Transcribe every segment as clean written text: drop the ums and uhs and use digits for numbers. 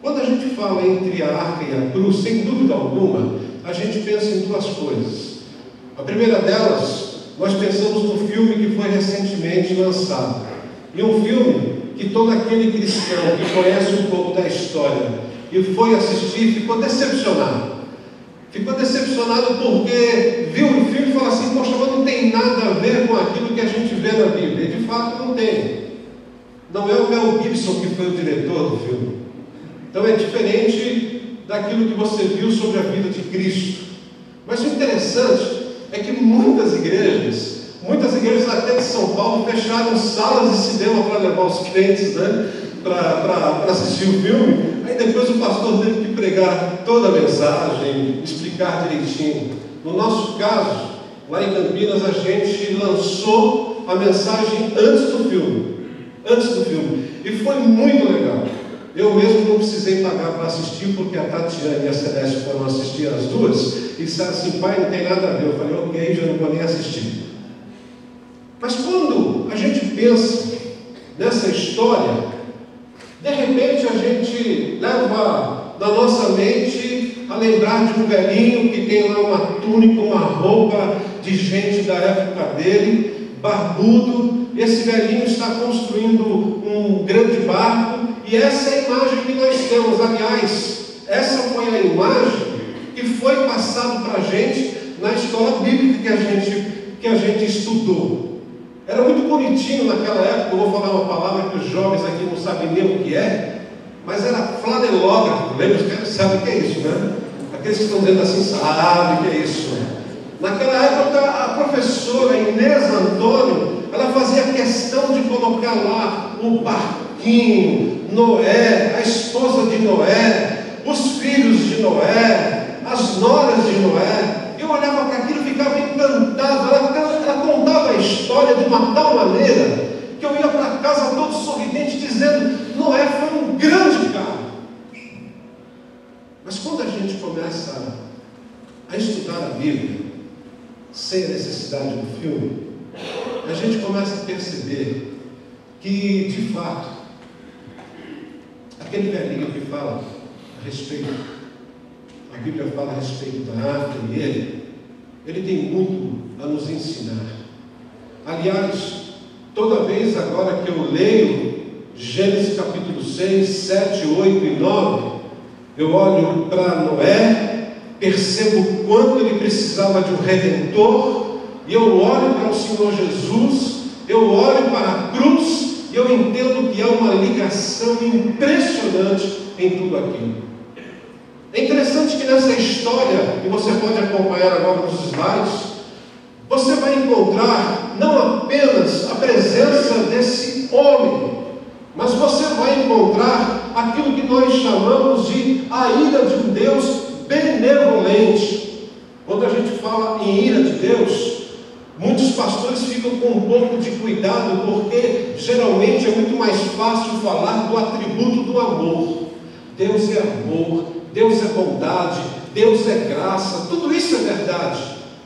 Quando a gente fala entre a arca e a cruz, sem dúvida alguma, a gente pensa em duas coisas. A primeira delas, nós pensamos no filme que foi recentemente lançado. E um filme que todo aquele cristão que conhece um pouco da história e foi assistir ficou decepcionado. Ficou decepcionado porque viu o filme e falou assim: poxa, mas não tem nada a ver com aquilo que a gente vê na Bíblia. E de fato não tem. Não é o Mel Gibson que foi o diretor do filme. Então é diferente daquilo que você viu sobre a vida de Cristo. Mas o interessante é que muitas igrejas até de São Paulo fecharam salas de cinema para levar os crentes, para assistir o filme. Aí depois o pastor teve que pregar toda a mensagem, explicar direitinho. No nosso caso, lá em Campinas, a gente lançou a mensagem antes do filme. E foi muito legal. Eu mesmo não precisei pagar para assistir, porque a Tatiana e a Celeste foram assistir as duas e disseram assim: pai, não tem nada a ver. Eu falei: ok, já não vou nem assistir. Mas quando a gente pensa nessa história, de repente a gente leva na nossa mente a lembrar de um velhinho que tem lá uma túnica, uma roupa de gente da época dele, barbudo. Esse velhinho está construindo um grande barco, e essa é a imagem que nós temos. Aliás, essa foi a imagem que foi passada para a gente na escola bíblica que a gente estudou. Era muito bonitinho naquela época. Eu vou falar uma palavra que os jovens aqui não sabem nem o que é, mas era flanelógrafo. Lembra? Os caras sabem o que é isso, né? Aqueles que estão dizendo assim sabem o que é isso. Naquela época, a professora Inês Antônio, ela fazia questão de colocar lá o barquinho, Noé, a esposa de Noé, os filhos de Noé, as noras de Noé. Eu olhava para aquilo e ficava encantado. Ela contava a história de uma tal maneira que eu ia para casa todo sorridente, dizendo: Noé foi um grande cara. Mas quando a gente começa a estudar a Bíblia, sem a necessidade do filme, a gente começa a perceber que, de fato, aquele velhinho que fala a respeito, a Bíblia fala a respeito da arca e ele tem muito a nos ensinar. Aliás, toda vez agora que eu leio Gênesis capítulo 6, 7, 8 e 9, eu olho para Noé, percebo o quanto ele precisava de um redentor, e eu olho para o Senhor Jesus, eu olho para a cruz, e eu entendo que há uma ligação impressionante em tudo aquilo. É interessante que nessa história, e você pode acompanhar agora nos slides, você vai encontrar não apenas a presença desse homem, mas você vai encontrar aquilo que nós chamamos de a ira de um Deus benevolente. Quando a gente fala em ira de Deus, muitos pastores ficam com um pouco de cuidado, porque geralmente é muito mais fácil falar do atributo do amor. Deus é amor, Deus é bondade, Deus é graça, tudo isso é verdade.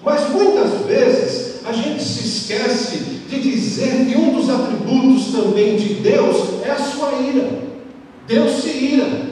Mas muitas vezes a gente se esquece de dizer que um dos atributos também de Deus é a sua ira. Deus se ira.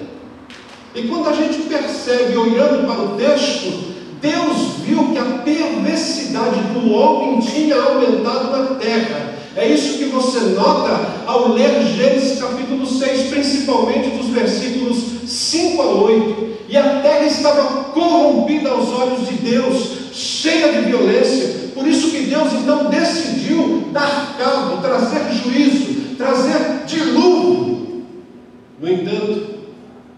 E quando a gente percebe, olhando para o texto, Deus viu que a perversidade do homem tinha aumentado na terra. É isso que você nota ao ler Gênesis capítulo 6, principalmente dos versículos 5 a 8. E a terra estava corrompida aos olhos de Deus, cheia de violência. Por isso que Deus então decidiu dar cabo, trazer juízo, trazer dilúvio. No entanto,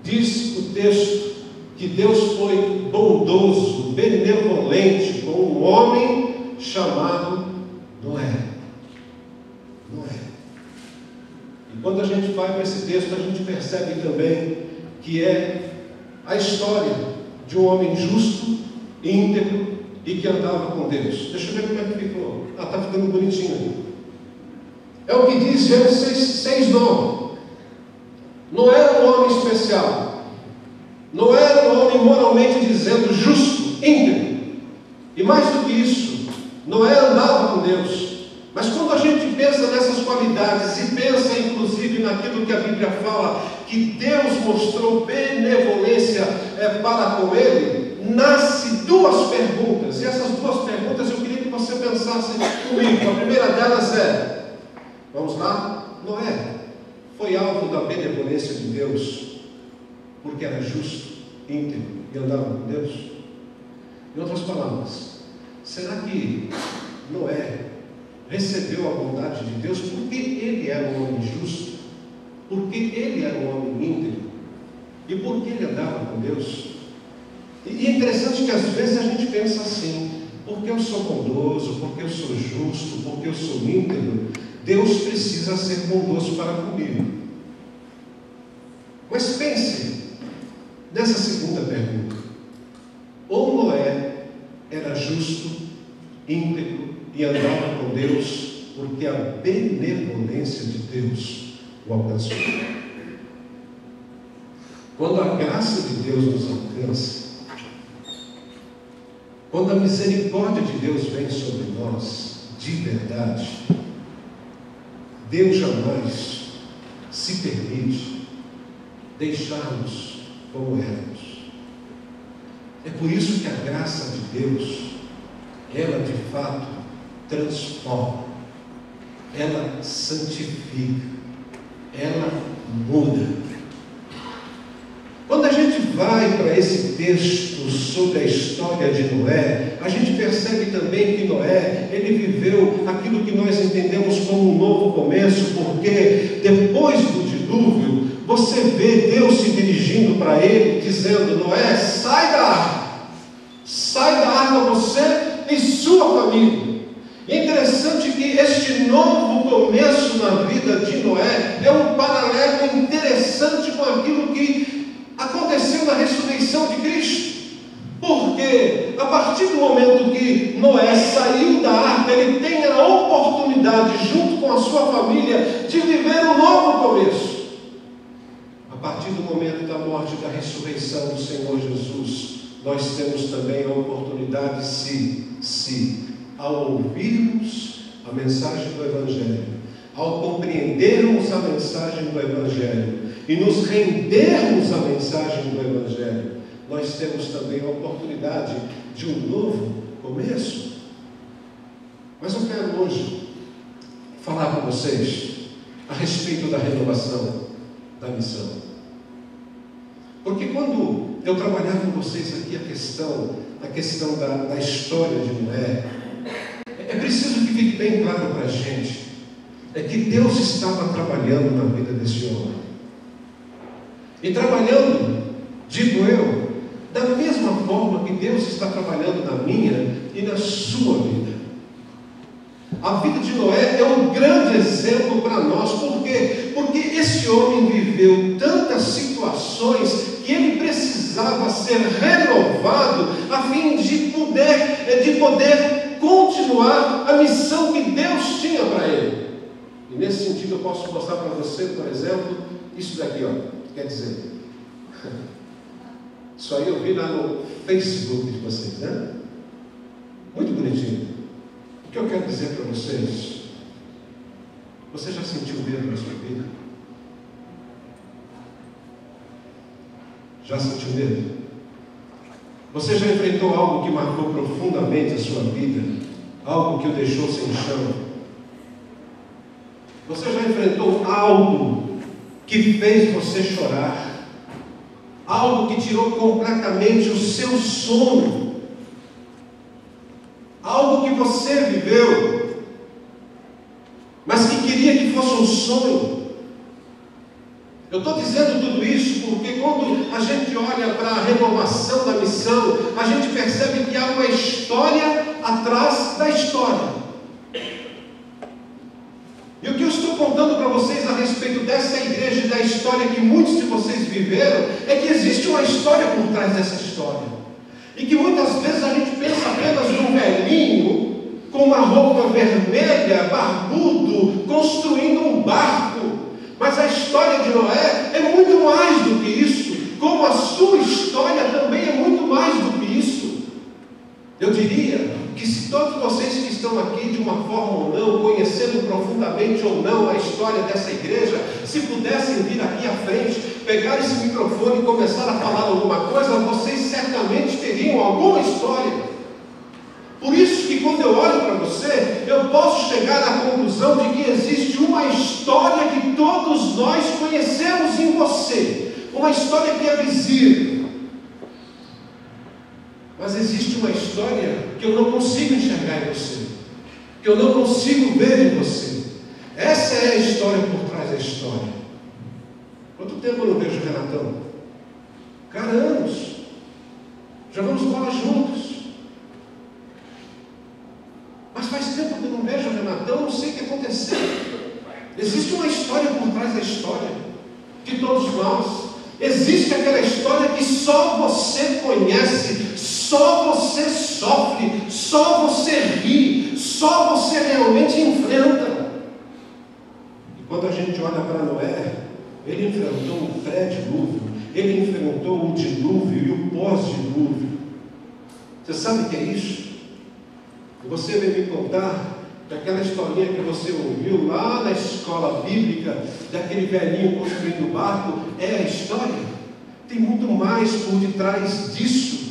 diz o texto que Deus foi bondoso, benevolente com um homem chamado Noé. E quando a gente vai para esse texto, a gente percebe também que é a história de um homem justo, íntegro e que andava com Deus. Deixa eu ver como é que ficou. Está ficando bonitinho aí. É o que diz Gênesis 6:9. Não era um homem especial, não era um homem moralmente dizendo justo, íntegro, e mais do que isso, Noé andava com Deus. Mas quando a gente pensa nessas qualidades e pensa inclusive naquilo que a Bíblia fala, que Deus mostrou benevolência para com ele, nasce duas perguntas. E essas duas perguntas eu queria que você pensasse comigo. A primeira delas é, vamos lá, Noé foi alvo da benevolência de Deus porque era justo, íntegro e andava com Deus? Em outras palavras, será que Noé recebeu a bondade de Deus porque ele era um homem justo, porque ele era um homem íntegro e porque ele andava com Deus? E é interessante que às vezes a gente pensa assim: porque eu sou bondoso, porque eu sou justo, porque eu sou íntegro, Deus precisa ser bondoso para comigo. Mas pense nessa segunda pergunta: ou Noé era justo, íntegro e andava com Deus porque a benevolência de Deus o alcançou? Quando a graça de Deus nos alcança, quando a misericórdia de Deus vem sobre nós, de verdade, Deus jamais se permite deixar-nos como éramos. É por isso que a graça de Deus, ela de fato transforma, ela santifica, ela muda. Quando a gente vai para esse texto sobre a história de Noé, a gente percebe também que Noé, ele viveu aquilo que nós entendemos como um novo começo, porque depois do dilúvio, você vê Deus se dirigindo para ele, dizendo: Noé, sai da arca você e sua família. É interessante que este novo começo na vida de Noé é um paralelo interessante com aquilo que aconteceu na ressurreição de Cristo. Porque a partir do momento que Noé saiu da arca, ele tem a oportunidade, junto com a sua família, de viver um novo começo. A partir do momento da morte e da ressurreição do Senhor Jesus, nós temos também a oportunidade, se ao ouvirmos a mensagem do Evangelho, ao compreendermos a mensagem do Evangelho e nos rendermos à mensagem do Evangelho, nós temos também a oportunidade de um novo começo. Mas eu quero hoje falar com vocês a respeito da renovação da missão. Porque quando eu trabalhar com vocês aqui a questão da história de Noé, é preciso que fique bem claro para a gente, é que Deus estava trabalhando na vida desse homem. E trabalhando, digo eu, da mesma forma que Deus está trabalhando na minha e na sua vida. A vida de Noé é um grande exemplo para nós. Por quê? Porque esse homem viveu tantas situações que ele precisava ser renovado a fim de poder continuar a missão que Deus tinha para ele. E nesse sentido eu posso mostrar para você, por exemplo, isso daqui, quer dizer, isso aí eu vi lá no Facebook de vocês, né? Muito bonitinho. O que eu quero dizer para vocês: você já sentiu medo na sua vida? Já sentiu medo? Você já enfrentou algo que marcou profundamente a sua vida? Algo que o deixou sem chão? Você já enfrentou algo que fez você chorar? Algo que tirou completamente o seu sono? Algo que você viveu, mas que queria que fosse um sonho? Eu estou dizendo tudo isso porque quando a gente olha para a renovação da missão, a gente percebe que há uma história atrás da história. E o que eu estou contando para vocês a respeito dessa igreja e da história que muitos de vocês viveram, é que existe uma história por trás dessa história. E que muitas vezes a gente pensa apenas num velhinho com uma roupa vermelha, barbudo, construindo um barco. Mas a história de Noé é muito mais do que isso, como a sua história também é muito mais do que isso. Eu diria que se todos vocês que estão aqui de uma forma ou não, conhecendo profundamente ou não a história dessa igreja, se pudessem vir aqui à frente, pegar esse microfone e começar a falar alguma coisa, vocês certamente teriam alguma história. Por isso que quando eu olho para você, eu posso chegar à conclusão de que existe uma história que todos nós conhecemos em você, uma história que é visível. Mas existe uma história que eu não consigo enxergar em você, que eu não consigo ver em você. Essa é a história por trás da história. Quanto tempo eu não vejo o Renatão? Cara, anos. Jogamos bola juntos. Mas faz tempo que eu não vejo o Renatão, não sei o que aconteceu. Existe uma história por trás da história, de todos nós. Existe aquela história que só você conhece, só você sofre, só você ri, só você realmente enfrenta. E quando a gente olha para Noé, ele enfrentou o pré-dilúvio, ele enfrentou o dilúvio e o pós-dilúvio. Você sabe o que é isso? Você veio me contar daquela historinha que você ouviu lá na escola bíblica, daquele velhinho construindo o barco. É a história. Tem muito mais por detrás disso.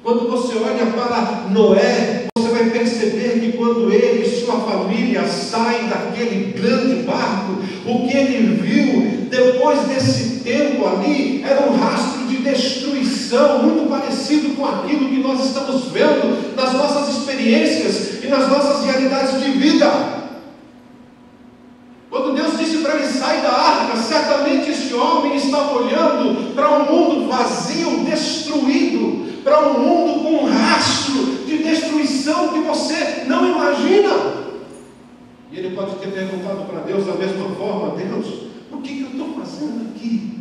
Quando você olha para Noé, você vai perceber que quando ele e sua família saem daquele grande barco, o que ele viu depois desse tempo ali era um rastro de destruição, muito parecido com aquilo que nós estamos vendo nas nossas experiências e nas nossas realidades de vida. Quando Deus disse para ele: sai da arca, certamente esse homem estava olhando para um mundo vazio, destruído, para um mundo com um rastro de destruição que você não imagina. E ele pode ter perguntado para Deus da mesma forma: Deus, o que eu estou fazendo aqui?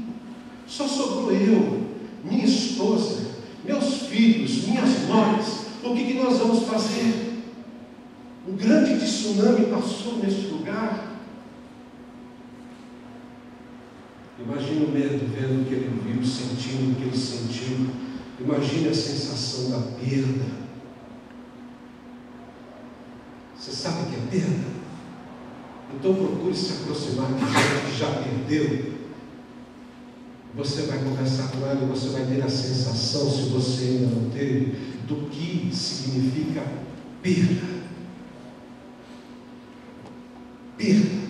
Só sobrou eu, minha esposa, meus filhos, minhas mães. O que nós vamos fazer? Um grande tsunami passou neste lugar. Imagina o medo, vendo o que ele viu, sentindo o que ele sentiu. Imagine a sensação da perda. Você sabe o que é perda? Então procure se aproximar de gente que já perdeu. Você vai conversar com ela e você vai ter a sensação, se você ainda não teve, do que significa perda. Perda.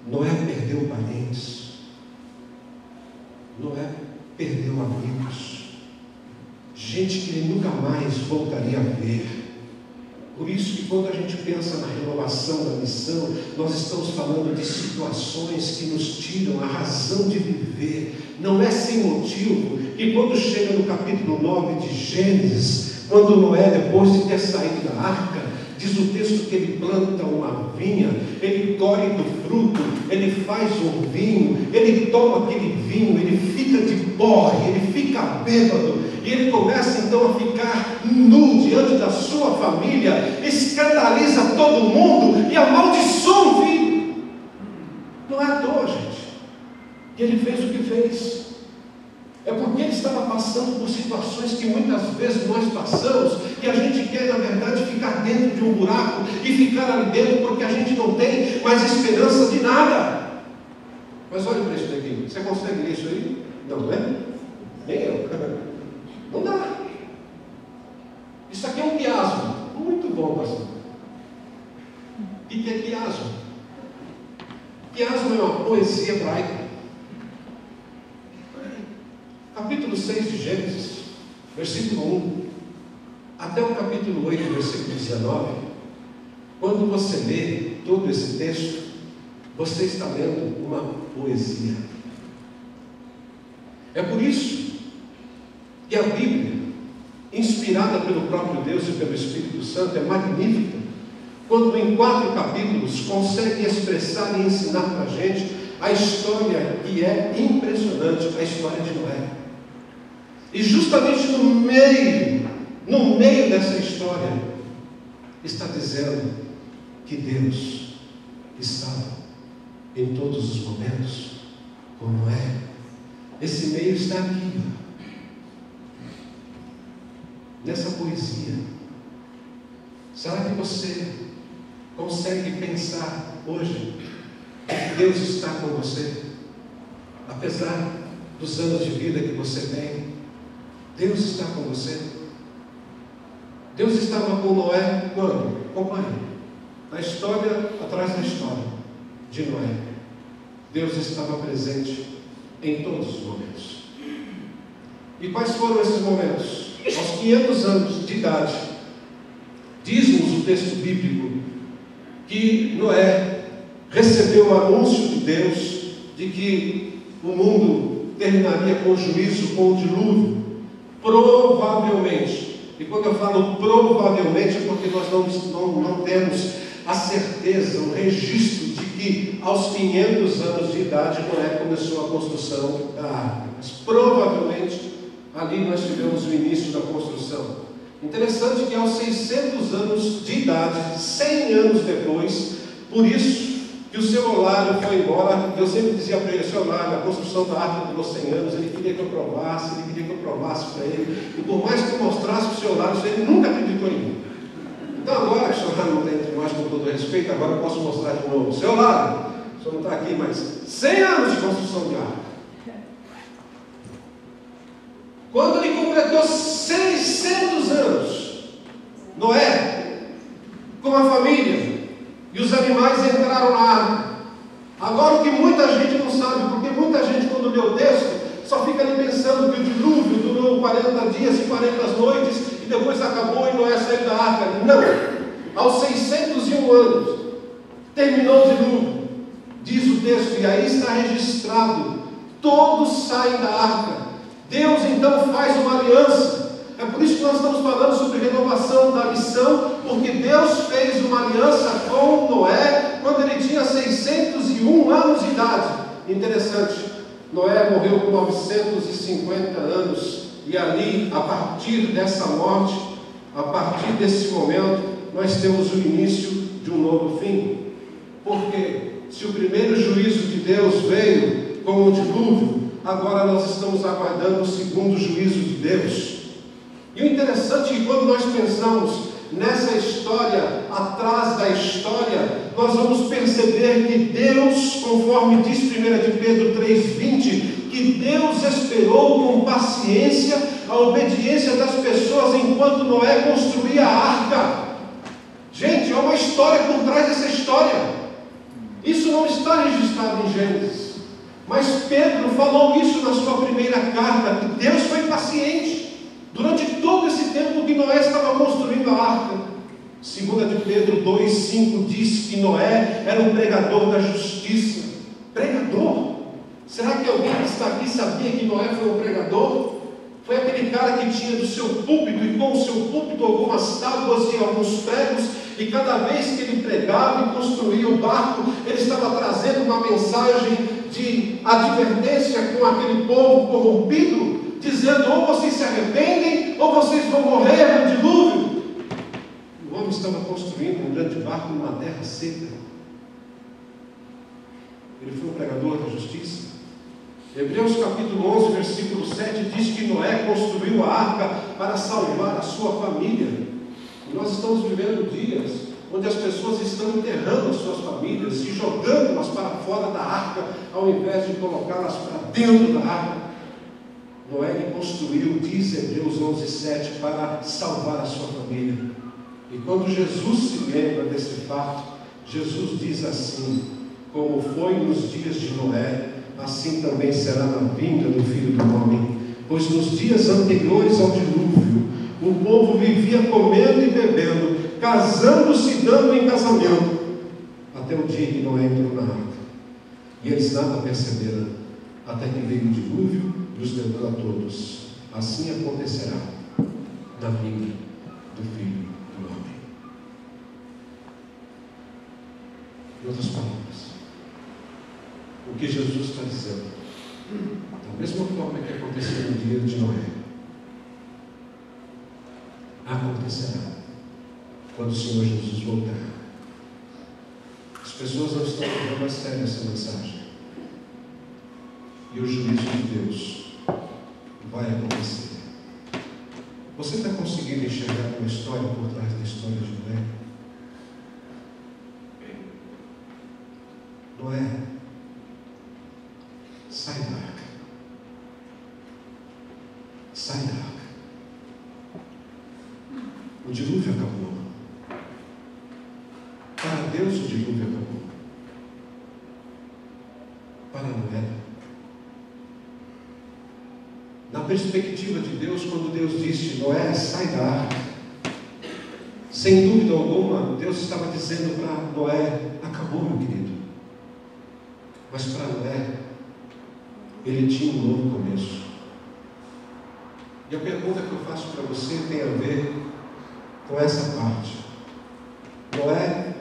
Noé perdeu parentes. Noé perdeu amigos. Gente que ele nunca mais voltaria a ver. Por isso que quando a gente pensa na renovação da missão, nós estamos falando de situações que nos tiram a razão de viver. Não é sem motivo. E quando chega no capítulo 9 de Gênesis, quando Noé, depois de ter saído da arca, diz o texto que ele planta uma vinha, ele colhe do fruto, ele faz um vinho, ele toma aquele vinho, ele fica de porre, ele fica bêbado, e ele começa então a ficar nu diante da sua família, escandaliza todo mundo e amaldiçoa o filho. Não é à toa, gente, que ele fez o que fez. É porque ele estava passando por situações que muitas vezes nós passamos, e a gente quer, na verdade, ficar dentro de um buraco e ficar ali dentro porque a gente não tem mais esperança de nada. Mas olha para isso daqui, você consegue ler isso aí? Não, é? Nem eu. Não dá. Isso aqui é um quiasmo. Muito bom, pastor. O que é quiasmo? Quiasmo é uma poesia hebraica. Capítulo 6 de Gênesis, versículo 1, até o capítulo 8, versículo 19, quando você lê todo esse texto, você está lendo uma poesia. É por isso que a Bíblia, inspirada pelo próprio Deus e pelo Espírito Santo, é magnífica, quando em 4 capítulos consegue expressar e ensinar para a gente a história que é impressionante, a história de Noé. E justamente no meio dessa história, está dizendo que Deus estava em todos os momentos com Noé. Esse meio está aqui, nessa poesia. Será que você consegue pensar hoje que Deus está com você? Apesar dos anos de vida que você tem, Deus está com você. Deus estava com Noé quando? Acompanhe. Na história, atrás da história de Noé, Deus estava presente em todos os momentos. E quais foram esses momentos? Aos 500 anos de idade, diz-nos o texto bíblico que Noé recebeu o anúncio de Deus de que o mundo terminaria com o juízo, com o dilúvio. Provavelmente, e quando eu falo provavelmente é porque nós não temos a certeza, o registro de que aos 500 anos de idade Noé começou a construção da arca. Mas provavelmente ali nós tivemos o início da construção. Interessante que aos 600 anos de idade, 100 anos depois, por isso que o seu Eulário foi embora. Eu sempre dizia para ele: seu Eulário, a construção da arca durou 100 anos, ele queria que eu provasse para ele, e por mais que eu mostrasse para o seu Eulário, ele nunca acreditou em mim. Então agora, que o seu Eulário não está entre nós, com todo respeito, agora eu posso mostrar de novo. Seu Eulário, o senhor não está aqui, mas 100 anos de construção de arca. Quando ele completou 600 anos, Noé, com a família, e os animais entraram na arca. Agora o que muita gente não sabe, porque muita gente quando lê o texto, só fica ali pensando que o dilúvio durou 40 dias e 40 noites, e depois acabou e Noé saiu da arca. Não! Aos 601 anos, terminou o dilúvio, diz o texto, e aí está registrado, todos saem da arca. Deus então faz uma aliança. É por isso que nós estamos falando sobre renovação da missão, porque Deus fez uma aliança com Noé quando ele tinha 601 anos de idade. Interessante, Noé morreu com 950 anos, e ali, a partir dessa morte, a partir desse momento, nós temos o início de um novo fim. Porque se o primeiro juízo de Deus veio com o dilúvio, agora nós estamos aguardando o segundo juízo de Deus. E o interessante é que quando nós pensamos nessa história, atrás da história, nós vamos perceber que Deus, conforme diz 1 de Pedro 3,20, que Deus esperou com paciência a obediência das pessoas enquanto Noé construía a arca. Gente, há uma história por trás dessa história. Isso não está registrado em Gênesis. Mas Pedro falou isso na sua primeira carta, que Deus foi paciente durante todo esse tempo que Noé estava construindo a arca. 2 de Pedro 2,5 diz que Noé era um pregador da justiça. Pregador? Será que alguém que está aqui sabia que Noé foi um pregador? Foi aquele cara que tinha do seu púlpito, e com o seu púlpito algumas tábuas e alguns pregos, e cada vez que ele pregava e construía o barco, ele estava trazendo uma mensagem de advertência com aquele povo corrompido, dizendo: ou vocês se arrependem, ou vocês vão morrer no dilúvio. O homem estava construindo um grande barco numa terra seca. Ele foi um pregador da justiça. Hebreus capítulo 11, versículo 7 diz que Noé construiu a arca para salvar a sua família. E nós estamos vivendo dias onde as pessoas estão enterrando as suas famílias e jogando-as para fora da arca, ao invés de colocá-las para dentro da arca. Noé construiu, diz Hebreus 11:7, para salvar a sua família. E quando Jesus se lembra desse fato, Jesus diz assim: como foi nos dias de Noé, assim também será na vinda do Filho do Homem. Pois nos dias anteriores ao dilúvio, o povo vivia comendo e bebendo, casando-se e dando em casamento, até o dia que Noé entrou na arca. E eles nada perceberam, até que veio o dilúvio e os levou a todos. Assim acontecerá na vinda do Filho do Homem. Em outras palavras, o que Jesus está dizendo, da mesma forma que aconteceu no dia de Noé, acontecerá quando o Senhor Jesus voltar. As pessoas não estão levando a sério essa mensagem, e o juízo de Deus vai acontecer. Você está conseguindo enxergar uma história por trás da história de Noé? Noé, sai da arca. Sai da arca. O dilúvio acabou. Para Deus o dilúvio acabou. Para Noé, na perspectiva de Deus, quando Deus disse: Noé, sai da arca, sem dúvida alguma, Deus estava dizendo para Noé: acabou, meu querido. Mas para Noé, ele tinha um novo começo. E a pergunta que eu faço para você tem a ver com essa parte. Noé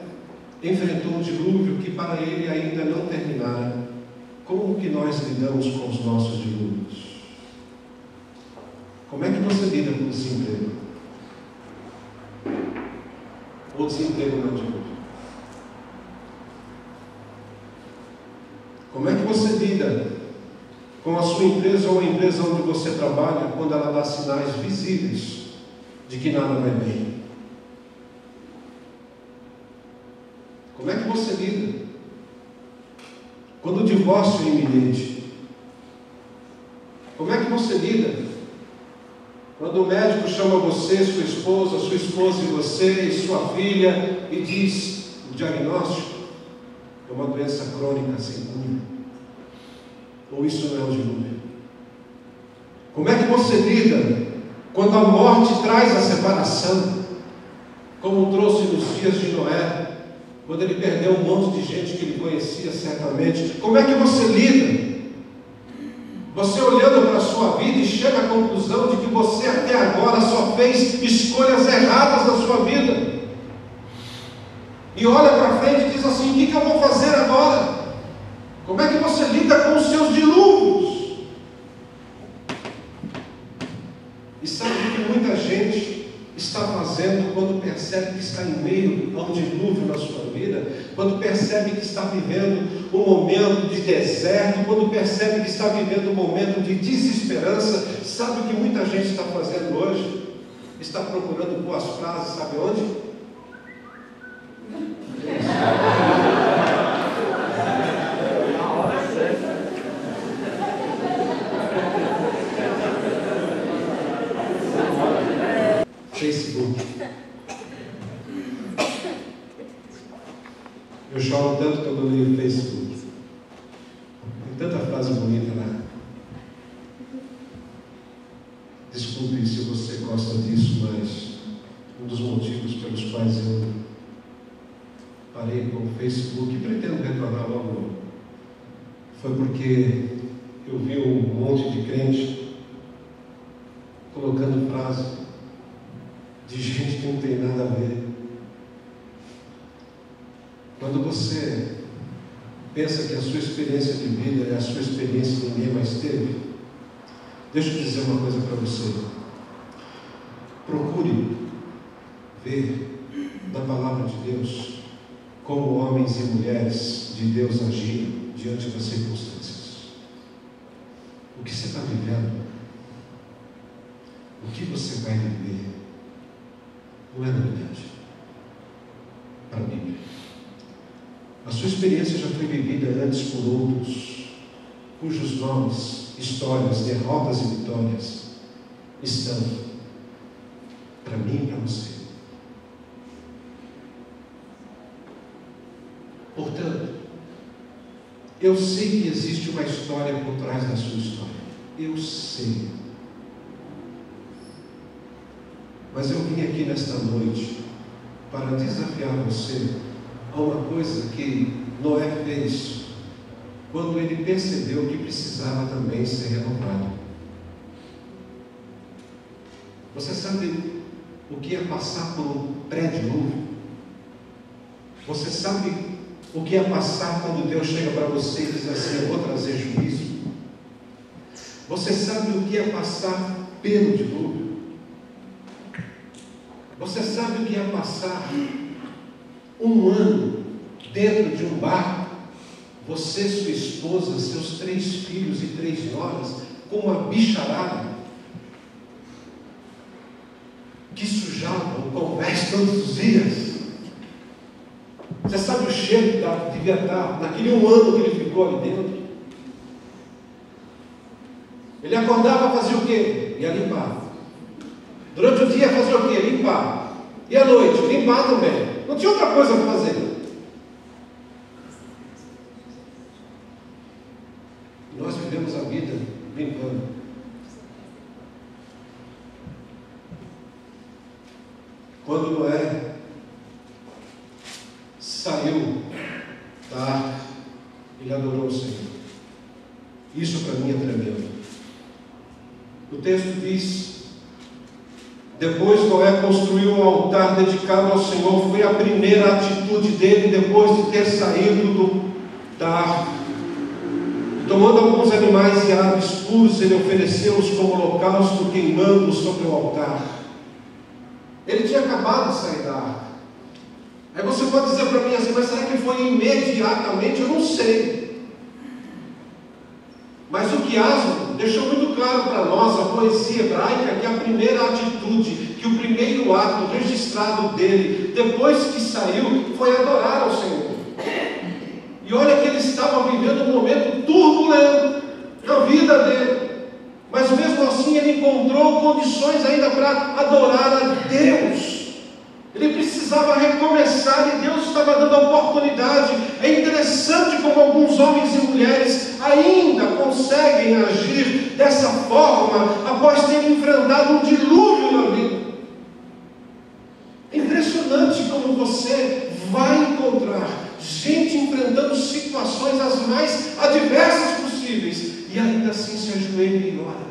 enfrentou um dilúvio que para ele ainda não terminara. Como que nós lidamos com os nossos dilúvios? Como é que você lida com o desemprego? O desemprego não é um dilúvio. Como é que você lida com a sua empresa ou a empresa onde você trabalha quando ela dá sinais visíveis de que nada vai bem? Como é que você lida quando o divórcio é iminente? Como é que você lida quando o médico chama você, sua esposa e você e sua filha e diz: o diagnóstico é uma doença crônica sem cura? Ou isso não é um dilúvio? Como é que você lida quando a morte traz a separação, como trouxe nos dias de Noé, quando ele perdeu um monte de gente que ele conhecia certamente? Como é que você lida? Você olhando para a sua vida e chega à conclusão de que você até agora só fez escolhas erradas na sua vida. E olha para frente e diz assim: o que eu vou fazer agora? Como é que você lida com os seus dilúvios? E sabe o que muita gente está fazendo quando percebe que está em meio a um dilúvio na sua vida? Quando percebe que está vivendo um momento de deserto, quando percebe que está vivendo um momento de desesperança, sabe o que muita gente está fazendo hoje? Está procurando boas frases, sabe onde? Facebook. Eu choro tanto quando eu leio o Facebook. Tem tanta frase bonita lá. Desculpe se você gosta disso, mas um dos motivos pelos quais eu parei com o Facebook e pretendo retornar logo foi porque eu vi um monte de crente colocando frase de gente que não tem nada a ver. Quando você pensa que a sua experiência de vida é a sua experiência que ninguém mais teve, deixa eu dizer uma coisa para você. Procure ver na palavra de Deus como homens e mulheres de Deus agiram diante das circunstâncias. O que você está vivendo, o que você vai viver, não é novidade para a Bíblia. A sua experiência já foi vivida antes por outros, cujos nomes, histórias, derrotas e vitórias estão para mim e para você. Portanto, eu sei que existe uma história por trás da sua história. Eu sei. Mas eu vim aqui nesta noite para desafiar você a uma coisa que Noé fez quando ele percebeu que precisava também ser renovado. Você sabe o que é passar por um pré-dilúvio? Você sabe o que é passar quando Deus chega para você e diz assim: eu vou trazer juízo? Você sabe o que é passar pelo dilúvio? Você sabe o que é passar um ano dentro de um barco, você, sua esposa, seus 3 filhos e 3 noras, com uma bicharada? desce todos os dias. Você sabe o cheiro que devia estar naquele 1 ano que ele ficou ali dentro? Ele acordava, fazia o quê? Ia limpar. Durante o dia fazia o quê? Limpar. E à noite? Limpar também. Não tinha outra coisa para fazer. Nós vivemos a vida limpando. Quando Noé saiu da arca, ele adorou o Senhor. Isso para mim é tremendo. O texto diz: depois Noé construiu um altar dedicado ao Senhor. Foi a primeira atitude dele depois de ter saído da arca. Tomando alguns animais e aves puros, ele ofereceu-os como holocausto, queimando-os sobre o altar. Ele tinha acabado de sair da arca. Aí você pode dizer para mim assim: mas será que foi imediatamente? Eu não sei. Mas o Quiasmo deixou muito claro para nós, a poesia hebraica, que a primeira atitude, que o primeiro ato registrado dele, depois que saiu, foi adorar ao Senhor. E olha que ele estava vivendo um momento turbulento na vida dele. Mas mesmo assim ele encontrou condições ainda para adorar a Deus. Ele precisava recomeçar e Deus estava dando a oportunidade. É interessante como alguns homens e mulheres ainda conseguem agir dessa forma após terem enfrentado um dilúvio na vida. É impressionante como você vai encontrar gente enfrentando situações as mais adversas possíveis e ainda assim se ajoelha e ora.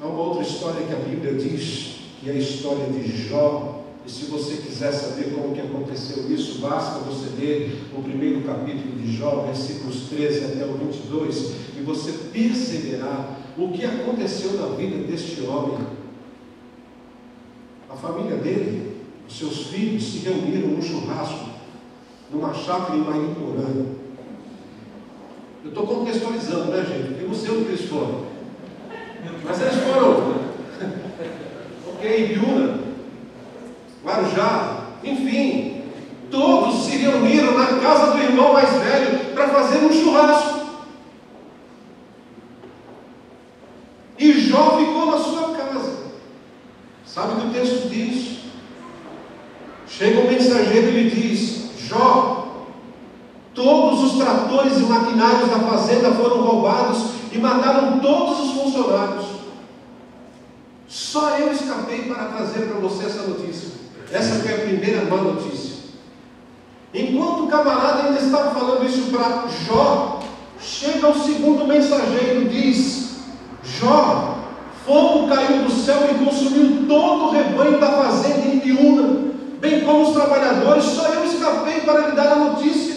Há uma outra história que a Bíblia diz, que é a história de Jó. E se você quiser saber como que aconteceu isso, basta você ler o primeiro capítulo de Jó, versículos 13 até o 22, e você perceberá o que aconteceu na vida deste homem. A família dele, os seus filhos, se reuniram num churrasco, numa chácara em Mariporã. Eu estou contextualizando, né, gente? Porque eu não sei onde eles foram. Mas eles foram. Ibiúna, Guarujá, enfim, todos se reuniram na casa do irmão mais velho para fazer um churrasco. E Jó ficou na sua casa. Sabe o que o texto diz? Chega um mensageiro e lhe diz: Jó, todos os tratores e maquinários da fazenda foram roubados e mataram todos os funcionários. Só eu escapei para trazer para você essa notícia. Essa foi a primeira má notícia. Enquanto o camarada ainda estava falando isso para Jó, chega o segundo mensageiro e diz: Jó, fogo caiu do céu e consumiu todo o rebanho da fazenda em Ibiúna, bem como os trabalhadores. Só eu escapei para lhe dar a notícia.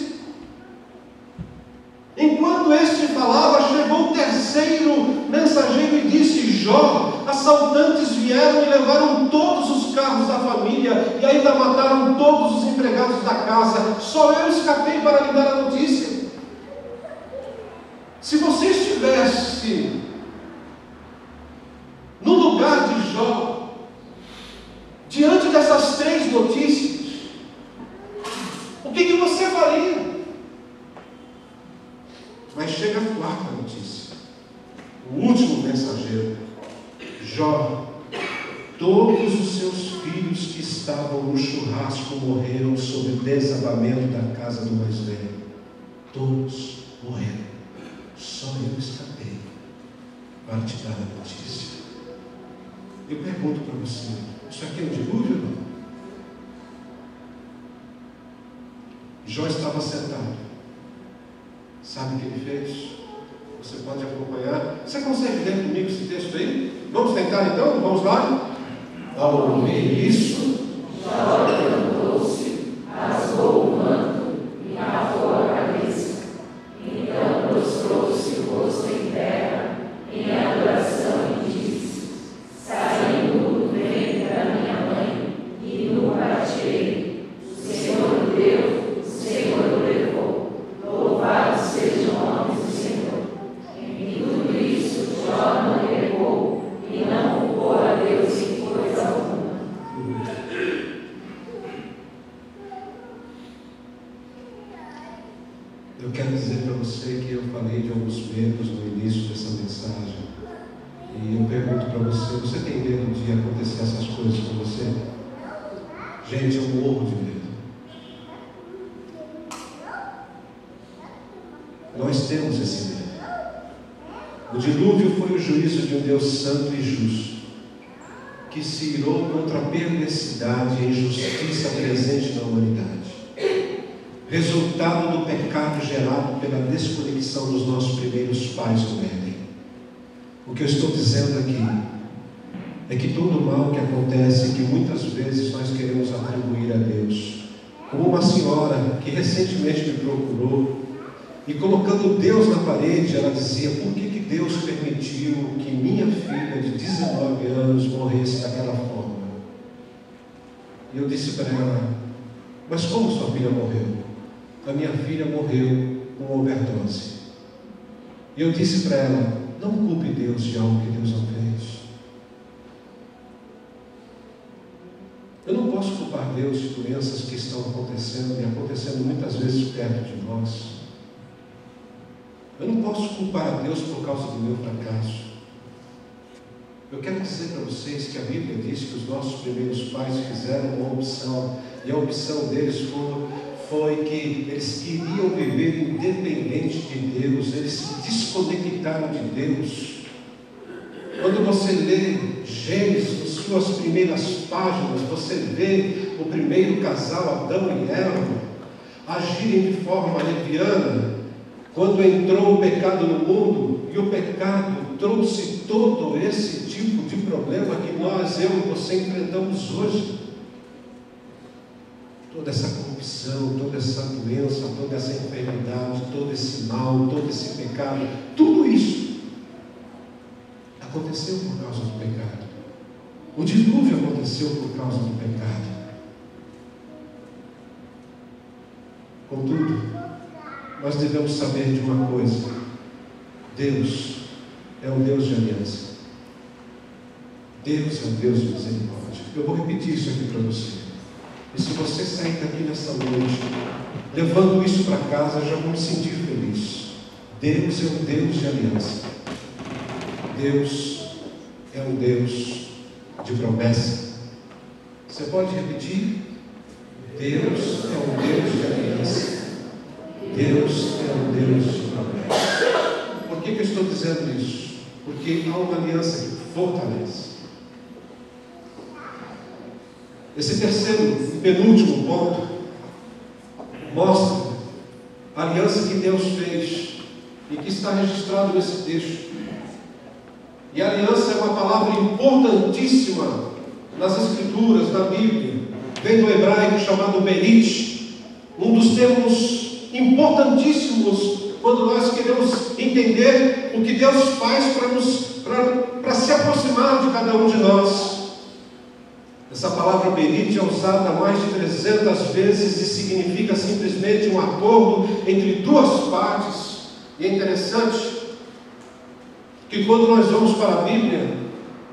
Enquanto este falava, chegou o terceiro mensageiro e disse: Jó, assaltantes vieram e levaram todos os carros da família e ainda mataram todos os empregados da casa. Só eu escapei para lhe dar a notícia. Se você estivesse no lugar de Jó, diante dessas 3 notícias, o que você faria? Mas chega a 4ª notícia. O último mensageiro: Jó, todos os seus filhos que estavam no churrasco morreram sob o desabamento da casa do mais velho. Todos morreram. Só eu escapei para te dar a notícia. Eu pergunto para você: isso aqui é um dilúvio ou não? Jó estava sentado. Sabe o que ele fez? Você pode acompanhar. Você consegue ler comigo esse texto aí? Vamos tentar então? Vamos lá? Ao ouvir isso, Jó levantou-se, rasgou o manto e rapou a cabeça. Então prostrou-se o rosto em terra, em adoração, e disse: Saí nu do ventre da minha mãe, e nu partirei. O Senhor me deu, o Senhor o levou. Louvado seja o nome do Senhor. Em tudo isso, Jó não negou e não culpou a Deus em coisa alguma. Eu quero dizer para você que eu falei de alguns medos no início dessa mensagem. E eu pergunto para você, você tem medo de acontecer essas coisas com você? Gente, eu morro de medo. Nós temos esse medo. O dilúvio foi o juízo de um Deus santo e justo, que se irou contra a perversidade e a injustiça presente na humanidade, resultado do pecado gerado pela desconexão dos nossos primeiros pais no Éden. O que eu estou dizendo aqui é que todo mal que acontece, que muitas vezes nós queremos atribuir a Deus, como uma senhora que recentemente me procurou, e colocando Deus na parede, ela dizia: por que Deus permitiu que minha filha de 19 anos morresse daquela forma? E eu disse para ela: mas como sua filha morreu? A minha filha morreu com overdose. E eu disse para ela: não culpe Deus de algo que Deus não fez. Eu não posso culpar Deus de doenças que estão acontecendo, e acontecendo muitas vezes perto de nós. Eu não posso culpar a Deus por causa do meu fracasso. Eu quero dizer para vocês que a Bíblia diz que os nossos primeiros pais fizeram uma opção, e a opção deles foi que eles queriam viver independente de Deus, eles se desconectaram de Deus. Quando você lê Gênesis, nas suas primeiras páginas, você vê o primeiro casal, Adão e Eva, agirem de forma leviana. Quando entrou o pecado no mundo, e o pecado trouxe todo esse tipo de problema que nós, eu e você, enfrentamos hoje. Toda essa corrupção, toda essa doença, toda essa enfermidade, todo esse mal, todo esse pecado, tudo isso aconteceu por causa do pecado. O dilúvio aconteceu por causa do pecado. Contudo, nós devemos saber de uma coisa: Deus é um Deus de aliança. Deus é um Deus de misericórdia. Eu vou repetir isso aqui para você. E se você sair daqui nessa noite, levando isso para casa, já vou me sentir feliz. Deus é um Deus de aliança. Deus é um Deus de promessa. Você pode repetir? Deus é um Deus de aliança. Deus é um Deus de promessa. Por que eu estou dizendo isso? Porque há uma aliança que fortalece. Esse terceiro e penúltimo ponto mostra a aliança que Deus fez e que está registrado nesse texto. E a aliança é uma palavra importantíssima nas Escrituras, na Bíblia. Vem do hebraico chamado berit, um dos termos importantíssimos quando nós queremos entender o que Deus faz para se aproximar de cada um de nós. Essa palavra berit é usada mais de 300 vezes e significa simplesmente um acordo entre duas partes. E é interessante que quando nós vamos para a Bíblia,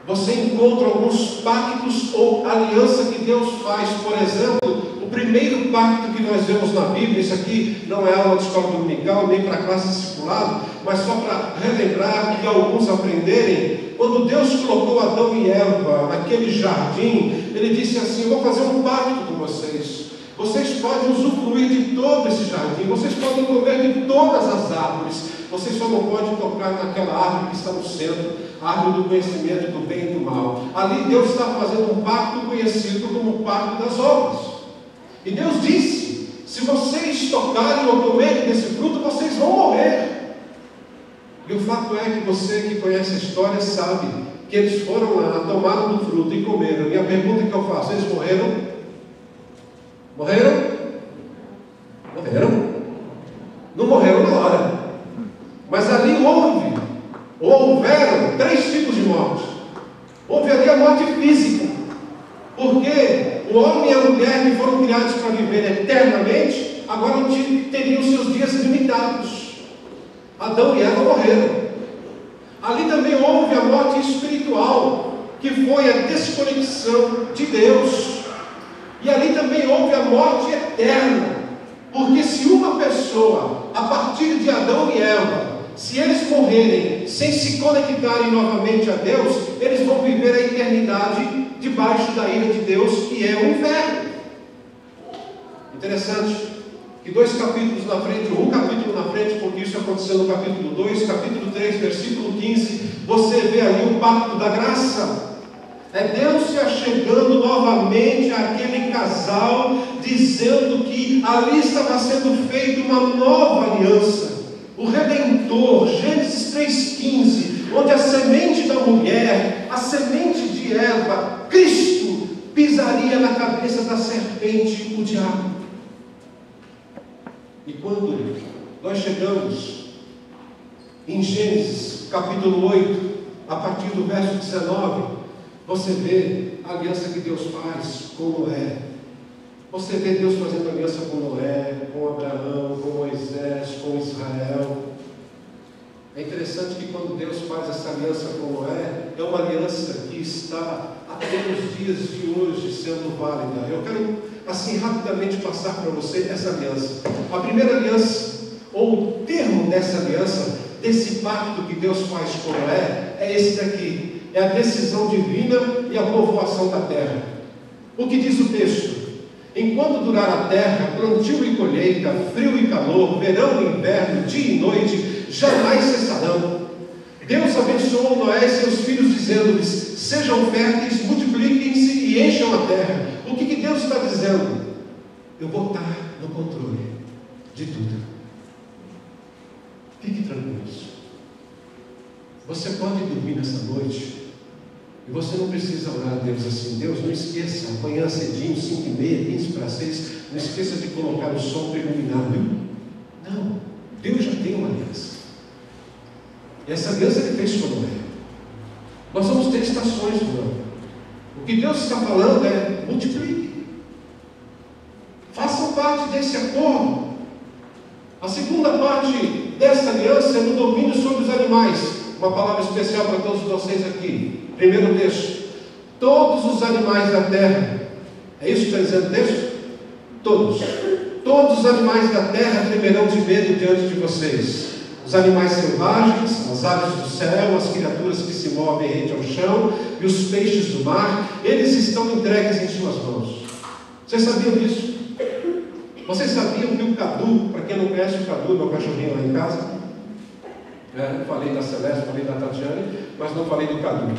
você encontra alguns pactos ou aliança que Deus faz. Por exemplo, o primeiro pacto que nós vemos na Bíblia, isso aqui não é aula de escola dominical, nem para classe discipulado, mas só para relembrar e alguns aprenderem. Quando Deus colocou Adão e Eva naquele jardim, Ele disse assim: eu vou fazer um pacto com vocês. Vocês podem usufruir de todo esse jardim, vocês podem comer de todas as árvores, vocês só não podem tocar naquela árvore que está no centro, a árvore do conhecimento do bem e do mal. Ali Deus está fazendo um pacto conhecido como o pacto das obras. E Deus disse: se vocês tocarem ou comerem desse fruto, vocês vão morrer. E o fato é que você que conhece a história sabe que eles foram lá, tomaram do fruto e comeram. E a pergunta que eu faço: eles morreram? Morreram? Morreram? Não morreram na hora. Mas ali houveram 3 tipos de morte. Houve ali a morte física, porque o homem e a mulher que foram criados para viver eternamente, agora teriam seus dias limitados. Adão e Eva morreram. Ali também houve a morte espiritual, que foi a desconexão de Deus. E ali também houve a morte eterna, porque se uma pessoa pessoa, a partir de Adão e Eva, se eles morrerem sem se conectarem novamente a Deus, eles vão viver a eternidade debaixo da ira de Deus, que é o inferno. Interessante que 2 capítulos na frente, ou 1 capítulo na frente, porque isso aconteceu no capítulo 2, capítulo 3, versículo 15, você vê ali o pacto da graça. É Deus se achegando novamente àquele casal, dizendo que ali estava sendo feita uma nova aliança. O Redentor, Gênesis 3,15, onde a semente da mulher, a semente de Eva, Cristo, pisaria na cabeça da serpente, o diabo. E quando nós chegamos em Gênesis capítulo 8, a partir do verso 19, você vê a aliança que Deus faz com Noé. Você vê Deus fazendo aliança com Noé, com Abraão, com Moisés, com Israel. É interessante que quando Deus faz essa aliança com Noé, é uma aliança que está até os dias de hoje sendo válida. Eu quero, assim, rapidamente passar para você essa aliança. A primeira aliança, ou o termo dessa aliança, desse pacto que Deus faz com Noé, é esse daqui. É a decisão divina e a povoação da terra. O que diz o texto? Enquanto durar a terra, plantio e colheita, frio e calor, verão e inverno, dia e noite, jamais cessarão. Deus abençoou Noé e seus filhos, dizendo-lhes: sejam férteis, multipliquem-se e encham a terra. O que Deus está dizendo? Eu vou estar no controle de tudo. Fique tranquilo. Você pode dormir nessa noite e você não precisa orar a Deus assim: Deus, não esqueça, amanhã cedinho, 5h30, 15 para 6, não esqueça de colocar o sol para iluminar, viu? Não, Deus já tem uma aliança. E essa aliança Ele fez com Noé. Nós vamos ter estações do ano. O que Deus está falando é: multiplique, façam parte desse acordo. A segunda parte dessa aliança é no domínio sobre os animais. Uma palavra especial para todos vocês aqui. Primeiro texto: todos os animais da terra. É isso que está dizendo o texto? Todos. Todos os animais da terra tremerão de medo diante de vocês. Os animais selvagens, as aves do céu, as criaturas que se movem rente ao chão e os peixes do mar, eles estão entregues em suas mãos. Vocês sabiam disso? Vocês sabiam que o Cadu, para quem não conhece o Cadu, meu cachorrinho lá em casa, falei da Celeste, falei da Tatiane, mas não falei do Cadu.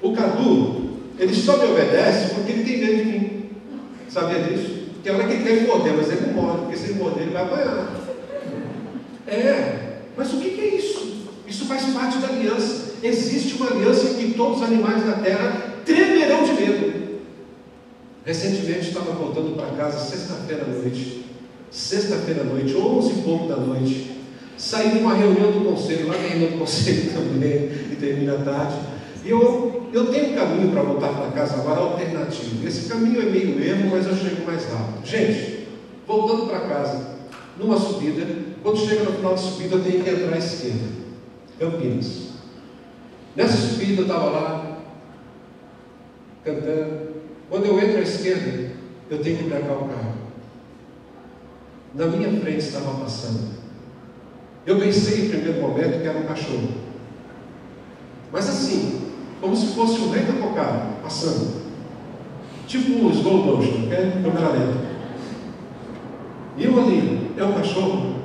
O Cadu, ele só me obedece porque ele tem medo de mim. Sabia disso? Tem hora que ele quer me morder, mas ele não morde, porque se ele morder ele vai apanhar. Mas o que é isso? Isso faz parte da aliança. Existe uma aliança em que todos os animais da terra tremerão de medo. Recentemente estava voltando para casa sexta-feira à noite, 11 e pouco da noite. Saí de uma reunião do conselho, lá tem reunião do conselho também, e termina à tarde. E eu tenho um caminho para voltar para casa agora alternativo. Esse caminho é meio ermo, mas eu chego mais rápido. Gente, voltando para casa, numa subida, quando chega no final da subida, eu tenho que entrar à esquerda. Campinas. Nessa subida eu estava lá, cantando. Quando eu entro à esquerda, eu tenho que brecar o carro. Na minha frente estava passando. Eu pensei em primeiro momento que era um cachorro. Mas assim, como se fosse o rei da cocada, passando. Tipo o slow motion, câmera lenta. E eu ali, é um cachorro?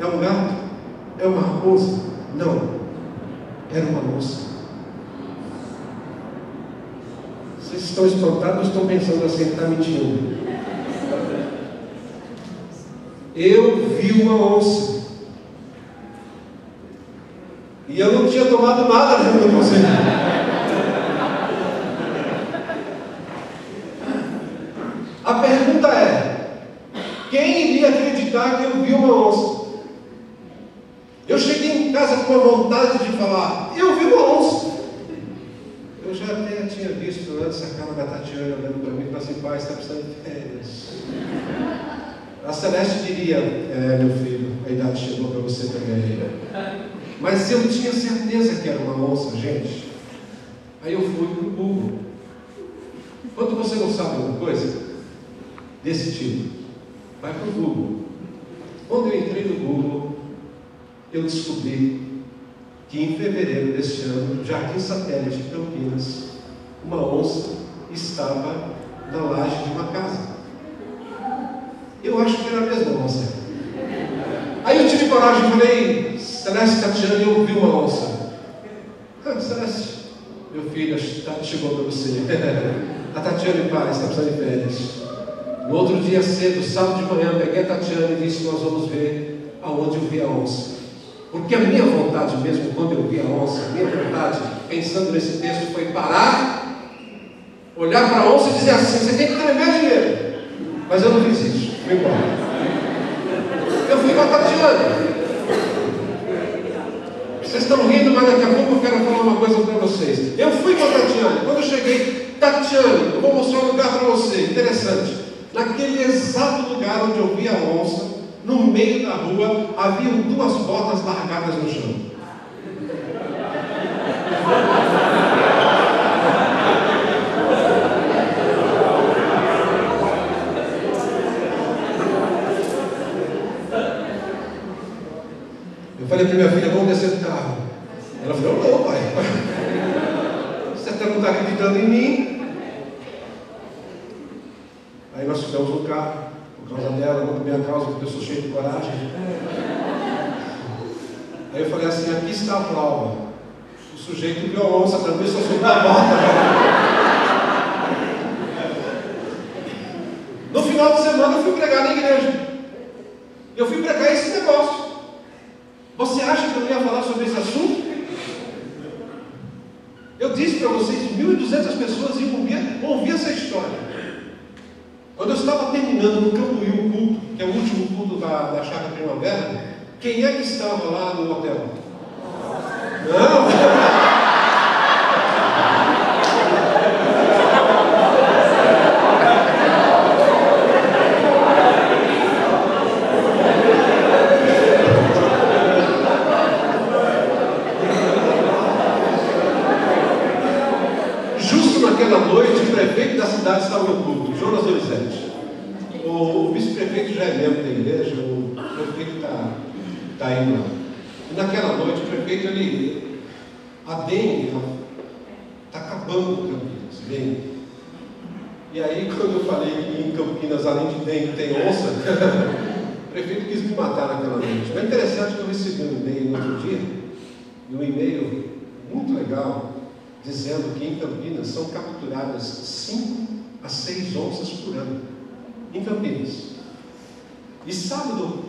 É um gato? É uma raposa? Não. Era uma moça. Vocês estão espantados ou estão pensando assim, ele está mentindo? Eu vi uma onça. E eu não tinha tomado nada dentro de você. A pergunta é: quem iria acreditar que eu vi uma onça? Eu cheguei em casa com a vontade de falar: eu vi uma onça. Eu já até tinha visto antes a cara da Tatiane olhando para mim e falando assim: pai, você está precisando de férias. A Celeste diria: meu filho, a idade chegou para você também. Mas eu tinha certeza que era uma onça, gente. Aí eu fui para o Google. Quando você não sabe alguma coisa desse tipo, vai para o Google. Quando eu entrei no Google, eu descobri que em fevereiro deste ano, no Jardim Satélite de Campinas, uma onça estava na laje de uma casa. Eu acho que era a mesma onça. Aí eu tive coragem e falei: Celeste, Tatiana, eu vi uma onça. Celeste, meu filho, chegou para você. A Tatiana, pai, está precisando de férias. No outro dia cedo, sábado de manhã, peguei a Tatiana e disse: nós vamos ver aonde eu vi a onça. Porque a minha vontade mesmo, quando eu vi a onça, a minha vontade, pensando nesse texto, foi parar, olhar para a onça e dizer assim: você tem que tremer dinheiro. Mas eu não fiz isso, fui embora. Eu fui com a Tatiana. Vocês estão rindo, mas daqui a pouco eu quero falar uma coisa para vocês. Eu fui com a Tatiana. Quando eu cheguei: Tatiana, eu vou mostrar um lugar para você, interessante. Naquele exato lugar onde eu vi a onça, no meio da rua, haviam 2 botas largadas no chão. Eu falei para minha filha: vamos descer do carro. Ela falou: não, pai. Você não está acreditando em mim? Aí nós ficamos no carro, por causa dela, não por minha causa, porque eu sou cheio de coragem. Aí eu falei assim: aqui está a prova. O sujeito viu a onça também, só subiu a bota. No final de semana eu fui pregar na igreja. Eu fui pregar esse negócio. Você acha que eu não ia falar sobre esse assunto? Eu disse para vocês: 1.200 pessoas iam ouvir essa história. Quando eu estava terminando no Cambuí o culto, que é o último culto da Chácara Primavera, quem é que estava lá no hotel? Não! Justo naquela noite, o prefeito da cidade estava no culto, Jonas Donizete. O vice-prefeito já é membro da igreja, o prefeito está indo lá. E naquela noite, o prefeito, a dengue está acabando com Campinas, dengue. E aí, quando eu falei que em Campinas, além de dengue, tem onça, o prefeito quis me matar naquela noite. Mas é interessante que eu recebi um e-mail no outro dia, e um e-mail muito legal, dizendo que em Campinas são capturadas 5 a 6 onças por ano. Em Campinas. E sábado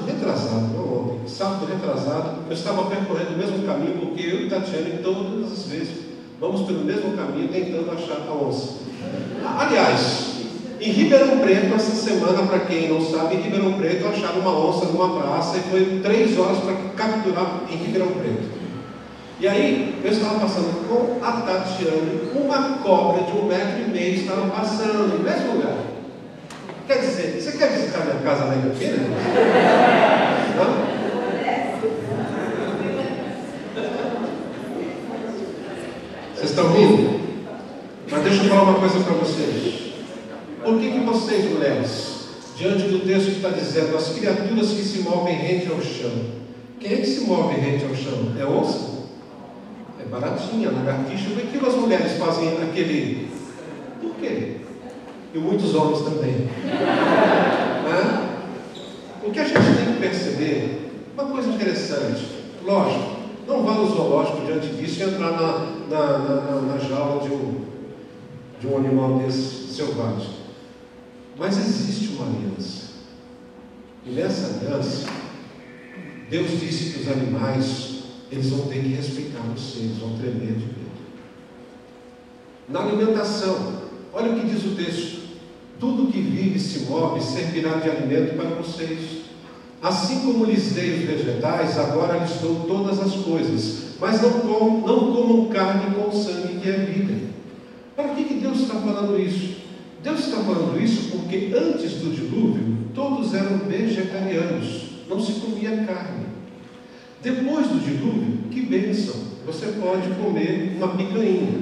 retrasado, não ontem, sábado retrasado, eu estava percorrendo o mesmo caminho, porque eu e Tatiana, todas as vezes, vamos pelo mesmo caminho tentando achar a onça. Aliás, em Ribeirão Preto, essa semana, para quem não sabe, em Ribeirão Preto acharam uma onça numa praça e foi 3 horas para capturar em Ribeirão Preto. E aí, eu estava passando com a Tatiana, uma cobra de 1,5 metro estava passando no mesmo lugar. Quer dizer, você quer visitar minha casa lá em Campinas? Não? Vocês estão rindo? Mas deixa eu falar uma coisa para vocês. Por que vocês, mulheres, diante do texto que está dizendo as criaturas que se movem rente ao chão, quem é que se move rente ao chão? É onça? É baratinha, lagartixa. Por que as mulheres fazem aquele? Por quê? E muitos homens também. O que a gente tem que perceber, uma coisa interessante, lógico, não vá no zoológico diante disso e entrar na jaula de um animal desse selvagem. Mas existe uma aliança. E nessa aliança, Deus disse que os animais, eles vão ter que respeitar você, eles vão tremer de medo. Na alimentação, olha o que diz o texto: tudo que vive e se move servirá de alimento para vocês. Assim como lhes dei os vegetais, agora lhes dou todas as coisas. Mas não comam carne com sangue, que é vida. Para que Deus está falando isso? Deus está falando isso porque antes do dilúvio, todos eram vegetarianos, não se comia carne. Depois do dilúvio, que bênção! Você pode comer uma picanha.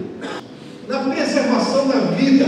Na preservação da vida,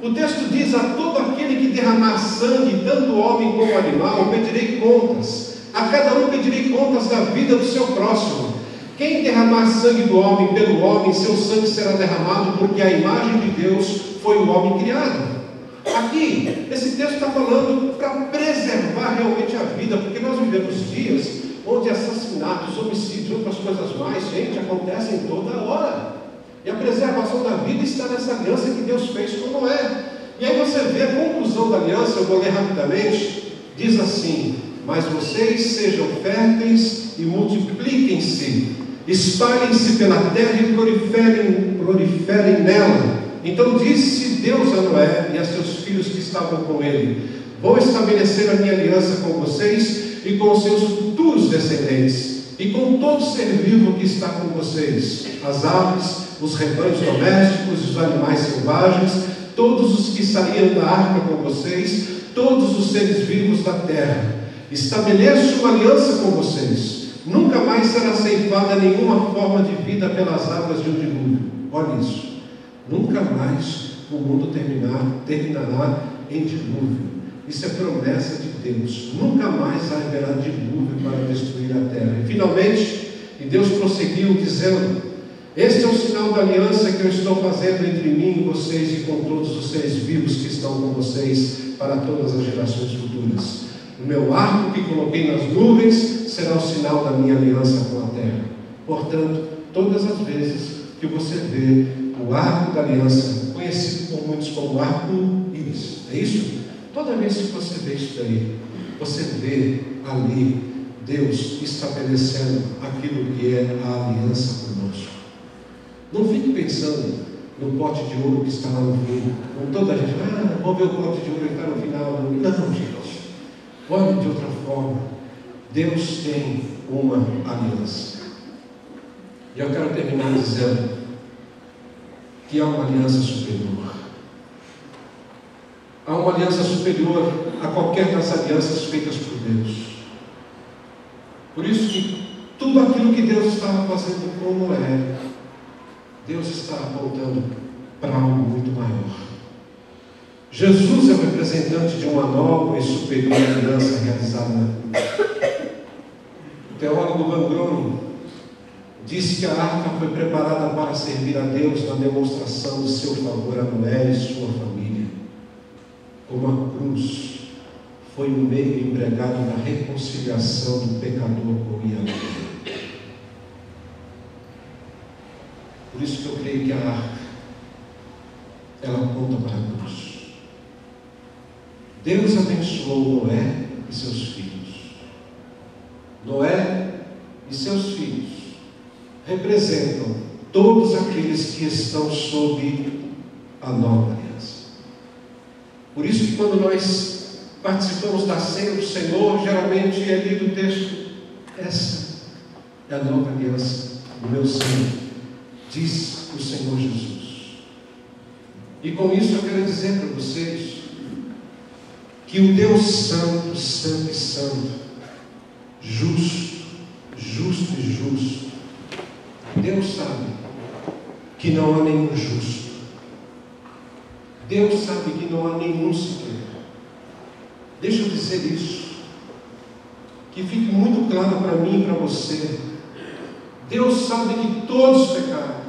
O texto diz: a todo aquele que derramar sangue, tanto homem como animal, pedirei contas. A cada um pedirei contas da vida do seu próximo. Quem derramar sangue do homem pelo homem, seu sangue será derramado, porque a imagem de Deus foi o homem criado. Aqui, esse texto está falando para preservar realmente a vida, porque nós vivemos dias onde assassinatos, homicídios, outras coisas mais, gente, acontecem toda hora. E a preservação da vida está nessa aliança que Deus fez com Noé. E aí você vê a conclusão da aliança, eu vou ler rapidamente, diz assim: mas vocês sejam férteis e multipliquem-se, espalhem-se pela terra e proliferem nela. Então disse Deus a Noé e a seus filhos que estavam com ele: vou estabelecer a minha aliança com vocês e com os seus futuros descendentes, e com todo ser vivo que está com vocês, as aves, os rebanhos domésticos, os animais selvagens, todos os que saíam da arca com vocês, todos os seres vivos da terra. Estabeleço uma aliança com vocês. Nunca mais será ceifada nenhuma forma de vida pelas águas de um dilúvio. Olha isso. Nunca mais o mundo terminará em dilúvio. Isso é promessa de Deus. Nunca mais haverá dilúvio para destruir a terra. E finalmente, Deus prosseguiu dizendo: este é o sinal da aliança que eu estou fazendo entre mim e vocês e com todos os seres vivos que estão com vocês para todas as gerações futuras. O meu arco que coloquei nas nuvens será o sinal da minha aliança com a terra. Portanto, todas as vezes que você vê o arco da aliança, conhecido por muitos como arco-íris, é isso? Toda vez que você vê isso daí, você vê ali Deus estabelecendo aquilo que é a aliança conosco. Não fique pensando no pote de ouro que está lá no fim. Com toda a gente, vamos ver o pote de ouro que está no final. Não, gente. Olhe de outra forma. Deus tem uma aliança. E eu quero terminar dizendo que há uma aliança superior. Há uma aliança superior a qualquer das alianças feitas por Deus. Por isso que tudo aquilo que Deus estava fazendo com Noé, Deus está apontando para algo muito maior. Jesus é o representante de uma nova e superior aliança realizada na cruz. O teólogo Van Groningen disse que a arca foi preparada para servir a Deus na demonstração de seu favor a Noé e sua família, como a cruz foi o meio empregado na reconciliação do pecador com Yahvé. Por isso que eu creio que a arca, ela aponta para a cruz. Deus abençoou Noé e seus filhos. Noé e seus filhos representam todos aqueles que estão sob a nova aliança. Por isso que quando nós participamos da ceia do Senhor, geralmente é lido o texto: essa é a nova aliança do meu sangue, diz o Senhor Jesus. E com isso eu quero dizer para vocês que o Deus santo, santo e santo, justo e justo, Deus sabe que não há nenhum justo. Deus sabe que não há nenhum sequer. Deixa eu dizer isso, que fique muito claro para mim e para você. Deus sabe que todos pecaram.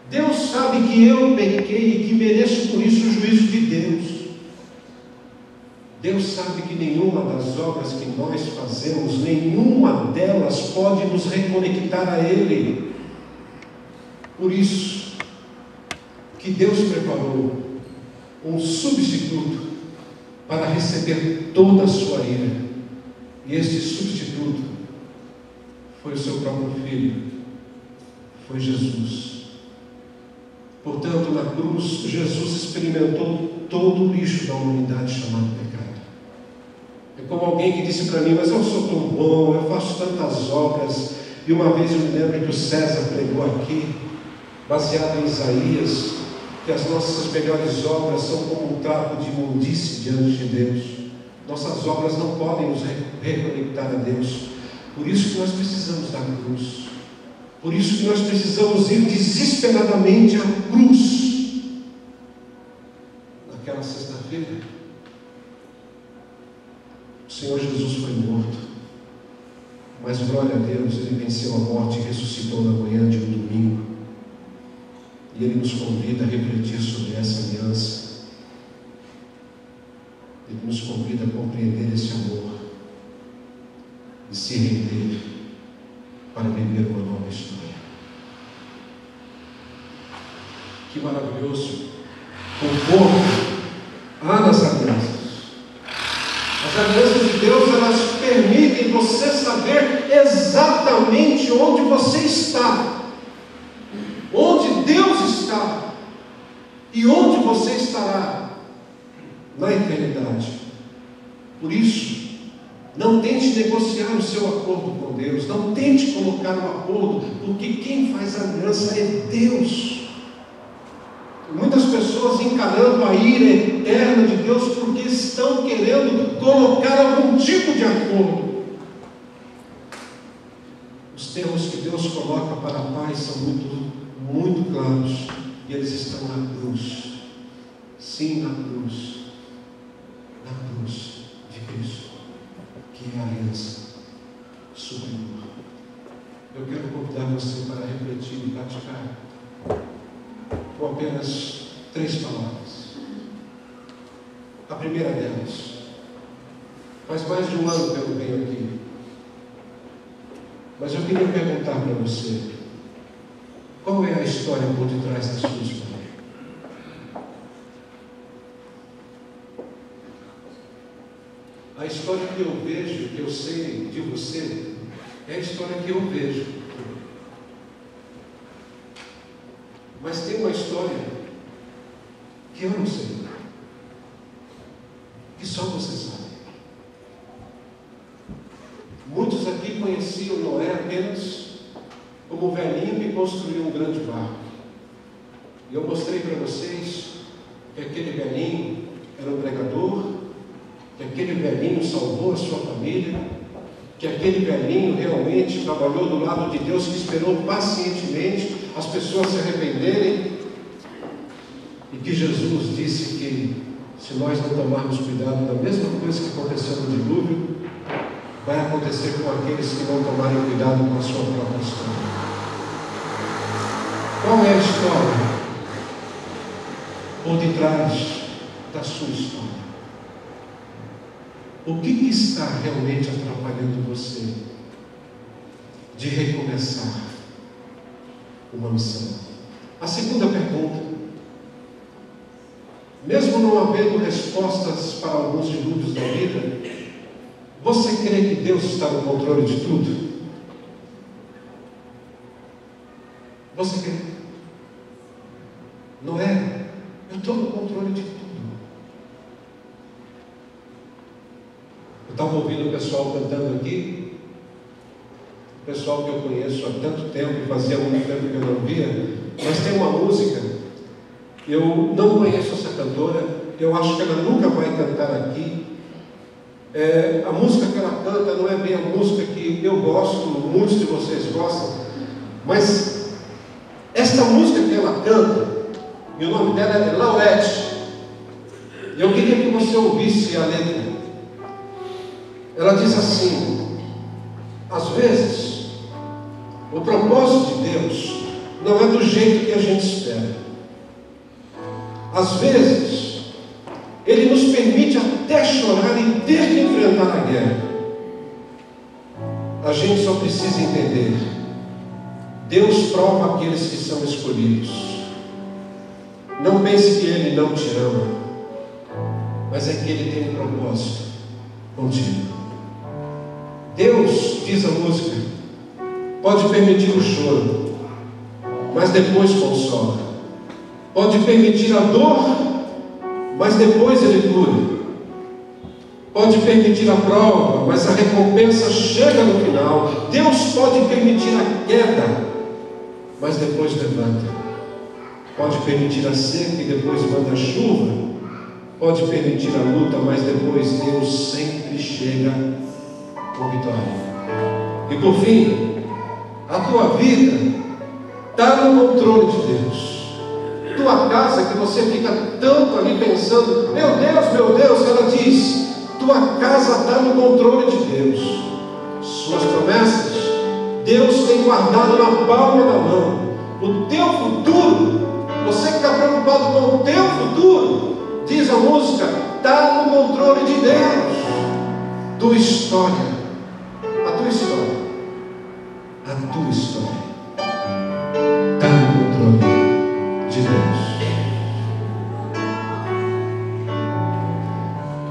Deus sabe que eu pequei e que mereço por isso o juízo de Deus. Deus sabe que nenhuma das obras que nós fazemos, nenhuma delas pode nos reconectar a Ele. Por isso que Deus preparou um substituto para receber toda a sua ira. E este substituto foi o seu próprio Filho, foi Jesus. Portanto, na cruz, Jesus experimentou todo o lixo da humanidade chamado pecado. É como alguém que disse para mim: mas eu sou tão bom, eu faço tantas obras. E uma vez eu me lembro que o César pregou aqui, baseado em Isaías, que as nossas melhores obras são como um trapo de imundície diante de Deus. Nossas obras não podem nos reconectar a Deus. Por isso que nós precisamos da cruz. Por isso que nós precisamos ir desesperadamente à cruz. O Senhor Jesus foi morto, mas glória a Deus, Ele venceu a morte e ressuscitou na manhã de um domingo. E Ele nos convida a refletir sobre essa aliança. Ele nos convida a compreender esse amor e se render para viver uma nova história. Que maravilhoso conforto há nas alianças. As alianças de Deus, elas permitem você saber exatamente onde você está, onde Deus está e onde você estará na eternidade. Por isso, não tente negociar o seu acordo com Deus, não tente colocar um acordo, porque quem faz aliança é Deus. Muitas pessoas encarando a ira eterna de Deus porque estão querendo colocar algum tipo de acordo. Os termos que Deus coloca para a paz são muito claros, e eles estão na cruz. Sim, na cruz de Cristo, que é a aliança superior. Eu quero convidar você para refletir e praticar com apenas 3 palavras. A primeira delas: faz mais de 1 ano que eu não venho aqui, mas eu queria perguntar para você, qual é a história por detrás da sua história? A história que eu vejo, que eu sei de você, é a história que eu vejo. Mas tem uma história que eu não sei, que só você sabe. Muitos aqui conheciam Noé apenas como o velhinho que construiu um grande barco. E eu mostrei para vocês que aquele velhinho era um pregador, que aquele velhinho salvou a sua família, que aquele velhinho realmente trabalhou do lado de Deus, que esperou pacientemente as pessoas se arrependerem, e que Jesus disse que se nós não tomarmos cuidado da mesma coisa que aconteceu no dilúvio, vai acontecer com aqueles que não tomarem cuidado com a sua própria história. Qual é a história por detrás da sua história? O que está realmente atrapalhando você de recomeçar uma missão? A segunda pergunta: mesmo não havendo respostas para alguns dilúvios da vida, você crê que Deus está no controle de tudo? Você crê? Não é? Eu estou no controle de tudo. Eu estava ouvindo o pessoal cantando aqui, o pessoal que eu conheço há tanto tempo, e fazia muito tempo que eu não via, mas tem uma música, eu não conheço essa cantora, eu acho que ela nunca vai cantar aqui. A música que ela canta não é bem a música que eu gosto, muitos de vocês gostam, mas esta música que ela canta, e o nome dela é Laurette, eu queria que você ouvisse a letra. Ela diz assim: às vezes o propósito de Deus não é do jeito que a gente espera. Às vezes Ele nos permite até chorar e ter que enfrentar a guerra. A gente só precisa entender: Deus prova aqueles que são escolhidos. Não pense que Ele não te ama, mas é que Ele tem um propósito contigo. Deus, diz a música, pode permitir o choro, mas depois consola. Pode permitir a dor, mas depois Ele cura. Pode permitir a prova, mas a recompensa chega no final. Deus pode permitir a queda, mas depois levanta. Pode permitir a seca e depois manda a chuva. Pode permitir a luta, mas depois Deus sempre chega com vitória. E por fim, a tua vida está no controle de Deus. Tua casa, que você fica tanto ali pensando, meu Deus, ela diz, tua tua casa está no controle de Deus. Suas promessas, Deus tem guardado na palma da mão. O teu futuro, você que está preocupado com o teu futuro, diz a música, está no controle de Deus. Tua história, a tua história, a tua história está no controle de Deus.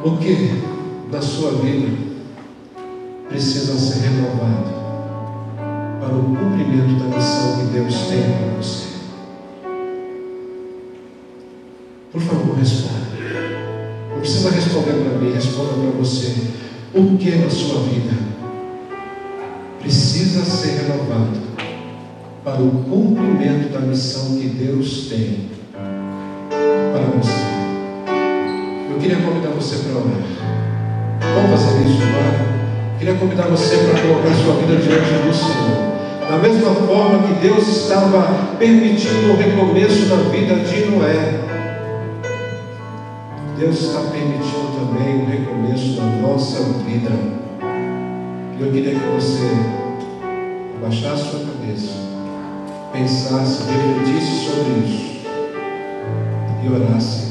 O que na sua vida precisa ser renovado para o cumprimento da missão que Deus tem para você? Por favor, responda. Não precisa responder para mim, responda para você. O que na sua vida precisa ser renovado para o cumprimento da missão que Deus tem para você? Eu queria convidar você para orar. Vamos fazer isso agora? Eu queria convidar você para colocar sua vida diante do Senhor. Da mesma forma que Deus estava permitindo o recomeço da vida de Noé, Deus está permitindo também o recomeço da nossa vida. Eu queria que você abaixasse sua cabeça, pensasse, refletisse sobre isso e orasse